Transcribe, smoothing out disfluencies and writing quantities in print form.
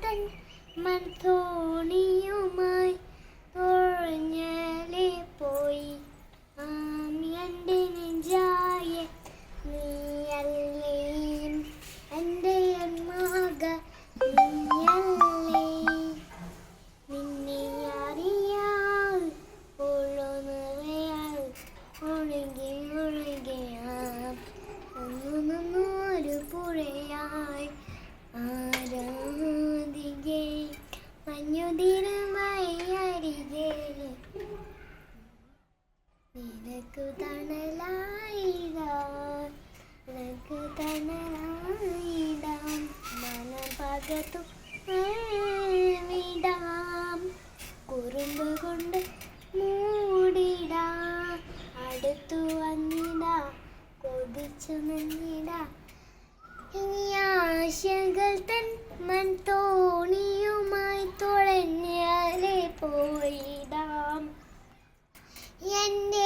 തൻ മൺതോണിയുമായി തുഴഞ്ഞാലേ പോയി. എൻ്റെ നെഞ്ചായ നീയല്ലേ, എൻ്റെ മക നീയല്ലേ. നിന്നെ അറിയാൻ ഉള്ളൊന്നറിയാൻ ഒഴുകി ഒഴുകിയാം ഒരു പുഴയായി ആരാധികെ മഞ്ഞുതിരമായി അരികെ നിനക്കു തണലായിടാം, നിനക്കു തണലായിടാം, മനപകത്തു വിടാം, കുറുമ്പ് കൊണ്ട് മൂടിടാം, അടുത്തു വന്നിടാ കൊതിച്ചു നിന്നിടാ. ഇനി ആശകൾ തൻ മൺതോണിയുമായി തുഴഞ്ഞാലേ പോയിടാം. എൻ്റെ